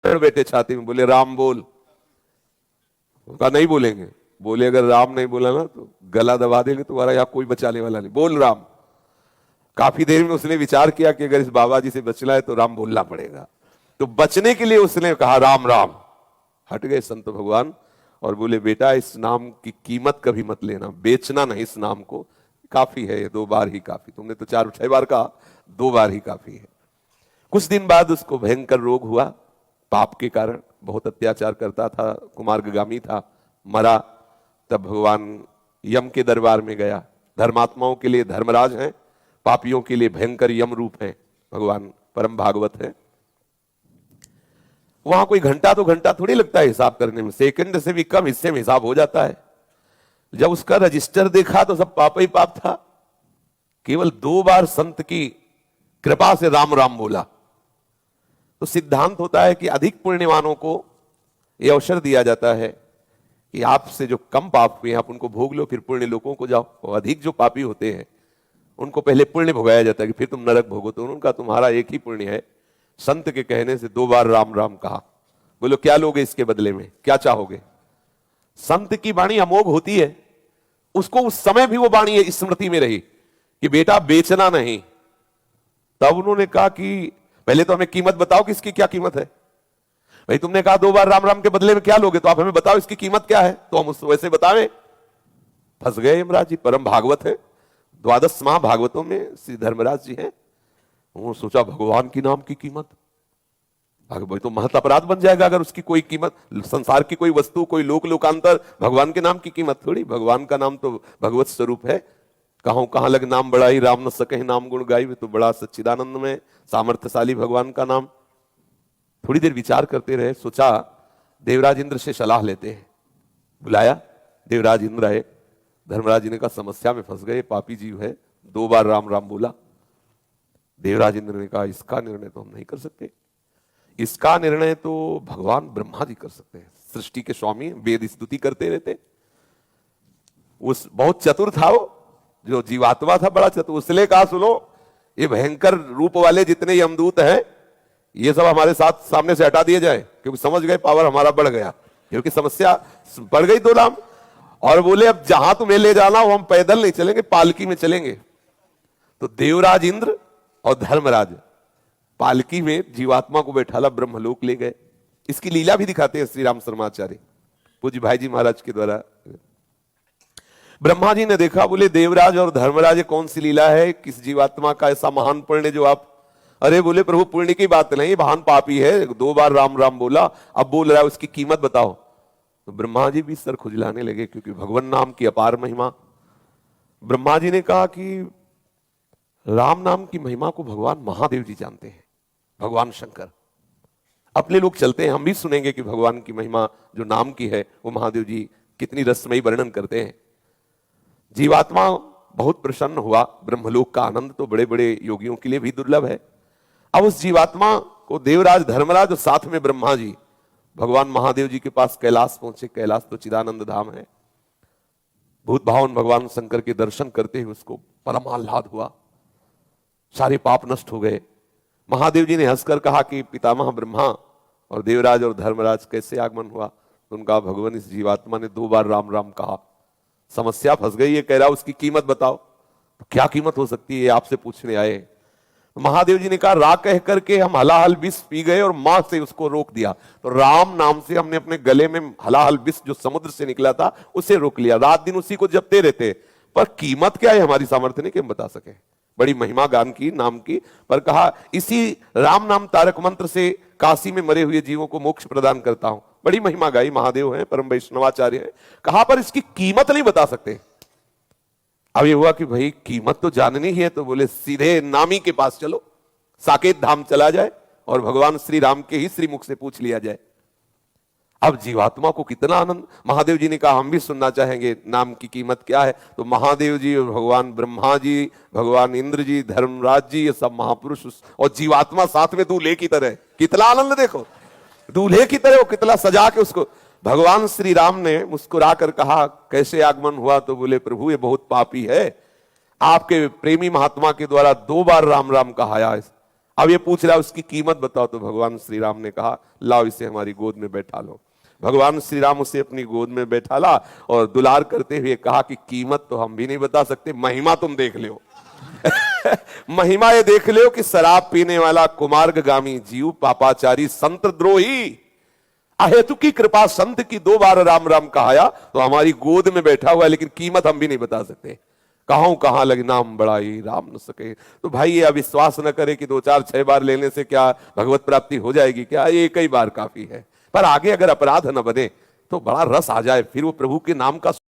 बेटे छाती में, बोले राम बोल। उनका नहीं बोलेंगे, बोले अगर राम नहीं बोला ना तो गला दबा देंगे तुम्हारा, यहाँ कोई बचाने वाला नहीं, बोल राम। काफी देर में उसने विचार किया कि अगर इस बाबा जी से बचना है तो राम बोलना पड़ेगा, तो बचने के लिए उसने कहा राम राम। हट गए संत भगवान और बोले बेटा इस नाम की कीमत कभी मत लेना, बेचना नहीं इस नाम को, काफी है, 2 बार ही काफी, तुमने तो 4-6 बार कहा, 2 बार ही काफी है। कुछ दिन बाद उसको भयंकर रोग हुआ, पाप के कारण, बहुत अत्याचार करता था, कुमार्गामी था, मरा। तब भगवान यम के दरबार में गया। धर्मात्माओं के लिए धर्मराज हैं, पापियों के लिए भयंकर यम रूप है भगवान, परम भागवत है। वहां कोई घंटा तो घंटा थोड़ी लगता है हिसाब करने में, सेकंड से भी कम हिस्से में हिसाब हो जाता है। जब उसका रजिस्टर देखा तो सब पाप ही पाप था। केवल 2 बार संत की कृपा से राम राम बोला। तो सिद्धांत होता है कि अधिक पुण्यवानों को यह अवसर दिया जाता है कि आपसे जो कम पाप हुए आप उनको भोग लो, फिर पुण्य लोगों को जाओ। और अधिक जो पापी होते हैं उनको पहले पुण्य भोगाया जाता है कि फिर तुम नरक भोगो। तो उनका तुम्हारा एक ही पुण्य है, संत के कहने से 2 बार राम राम कहा। बोलो क्या लोगे इसके बदले में, क्या चाहोगे? संत की वाणी अमोघ होती है, उसको उस समय भी वो वाणी स्मृति में रही कि बेटा बेचना नहीं। तब उन्होंने कहा कि पहले तो हमें कीमत बताओ कि इसकी क्या कीमत है। भाई तुमने कहा 2 बार राम राम के बदले में क्या लोगे, तो आप हमें बताओ इसकी कीमत क्या है, तो हम उसको वैसे बतावें। फंस गए यमराज जी, परम भागवत है, 12 महाभागवतों में श्री धर्मराज जी हैं। उन्होंने सोचा भगवान की नाम की कीमत, भाई तो महत अपराध बन जाएगा अगर उसकी कोई कीमत, संसार की कोई वस्तु, कोई लोक लोकांतर, भगवान के नाम की कीमत थोड़ी। भगवान का नाम तो भगवत स्वरूप है। कहां लग नाम बड़ाई, राम न सके नाम गुण गाई, तो बड़ा सच्चिदानंद में सामर्थ्यशाली भगवान का नाम। थोड़ी देर विचार करते रहे, सोचा देवराज इंद्र से सलाह लेते हैं। बुलाया, देवराज इंद्र आए। धर्मराज जी ने कहा समस्या में फंस गए, पापी जीव है, 2 बार राम राम बोला। देवराज इंद्र ने कहा इसका निर्णय तो हम नहीं कर सकते, इसका निर्णय तो भगवान ब्रह्मा जी कर सकते हैं, सृष्टि के स्वामी, वेद स्तुति करते रहते। उस बहुत चतुर था वो, जो जीवात्मा था बड़ा चतुर। उसने कहा सुनो, ये भयंकर रूप वाले जितने यमदूत हैं ये सब हमारे साथ सामने से हटा दिए जाए, क्योंकि समझ गए पावर हमारा बढ़ गया, क्योंकि समस्या बढ़ गई 2 नाम। और बोले अब जहां तुम्हें ले जाना हो हम पैदल नहीं चलेंगे, पालकी में चलेंगे। तो देवराज इंद्र और धर्मराज पालकी में जीवात्मा को बैठाला, ब्रह्मलोक ले गए। इसकी लीला भी दिखाते हैं श्री राम शर्माचार्य पूज्य भाई जी महाराज के द्वारा। ब्रह्मा जी ने देखा, बोले देवराज और धर्मराज कौन सी लीला है, किस जीवात्मा का ऐसा महान पुण्य जो आप, अरे बोले प्रभु पुण्य की बात नहीं, महान पापी है, 2 बार राम राम बोला, अब बोल रहा है उसकी कीमत बताओ। तो ब्रह्मा जी भी सर खुजलाने लगे, क्योंकि भगवान नाम की अपार महिमा। ब्रह्मा जी ने कहा कि राम नाम की महिमा को भगवान महादेव जी जानते हैं, भगवान शंकर। अपने लोग चलते हैं, हम भी सुनेंगे कि भगवान की महिमा जो नाम की है वो महादेव जी कितनी रसमयी वर्णन करते हैं। जीवात्मा बहुत प्रसन्न हुआ, ब्रह्मलोक का आनंद तो बड़े बड़े योगियों के लिए भी दुर्लभ है। अब उस जीवात्मा को देवराज धर्मराज और साथ में ब्रह्मा जी भगवान महादेव जी के पास कैलाश पहुंचे। कैलाश तो चिदानंद धाम है। भूत भावन भगवान शंकर के दर्शन करते हुए उसको परम आह्लाद हुआ, सारे पाप नष्ट हो गए। महादेव जी ने हंसकर कहा कि पितामह ब्रह्मा और देवराज और धर्मराज कैसे आगमन हुआ? तो उनका भगवान इस जीवात्मा ने 2 बार राम राम कहा, समस्या फंस गई, ये कह रहा उसकी कीमत बताओ। तो क्या कीमत हो सकती है आपसे पूछने आए। महादेव जी ने कहा रा कह करके हम हलाहल विष पी गए और मां से उसको रोक दिया। तो राम नाम से हमने अपने गले में हलाहल विष जो समुद्र से निकला था उसे रोक लिया, रात दिन उसी को जपते रहते। पर कीमत क्या है हमारी सामर्थ्य नहीं कि हम बता सके, बड़ी महिमा गान की नाम की। पर कहा इसी राम नाम तारक मंत्र से काशी में मरे हुए जीवों को मोक्ष प्रदान करता हूं। बड़ी महिमा गाई, महादेव हैं, परम वैष्णवाचार्य हैं। कहा पर इसकी कीमत नहीं बता सकते। अब ये हुआ कि भाई कीमत तो जाननी ही है, तो बोले सीधे नामी के पास चलो, साकेत धाम चला जाए और भगवान श्री राम के ही श्रीमुख से पूछ लिया जाए। अब जीवात्मा को कितना आनंद। महादेव जी ने कहा हम भी सुनना चाहेंगे नाम की कीमत क्या है। तो महादेव जी और भगवान ब्रह्मा जी, भगवान इंद्र जी, धर्मराज जी, ये सब महापुरुष और जीवात्मा साथ में दूल्हे की तरह। कितना आनंद देखो, दूल्हे की तरह वो कितना सजा के उसको। भगवान श्री राम ने मुस्कुरा कर कहा कैसे आगमन हुआ? तो बोले प्रभु ये बहुत पापी है, आपके प्रेमी महात्मा के द्वारा 2 बार राम राम कहाया, अब ये पूछ रहा है उसकी कीमत बताओ, तो भगवान श्री राम ने कहा लाओ इसे हमारी गोद में बैठा लो। भगवान श्री राम उसे अपनी गोद में बैठाला और दुलार करते हुए कहा कि कीमत तो हम भी नहीं बता सकते, महिमा तुम देख लो। महिमा ये देख लो कि शराब पीने वाला कुमार्गामी जीव, पापाचारी, संत द्रोही, अहेतु की कृपा संत की 2 बार राम राम कहाया तो हमारी गोद में बैठा हुआ है, लेकिन कीमत हम भी नहीं बता सकते। कहां लगे नाम बड़ाई राम न सके। तो भाई ये अविश्वास न करे कि 2 4 6 बार लेने से क्या भगवत प्राप्ति हो जाएगी, क्या एक ही बार काफी है। पर आगे अगर अपराध न बने तो बड़ा रस आ जाए, फिर वो प्रभु के नाम का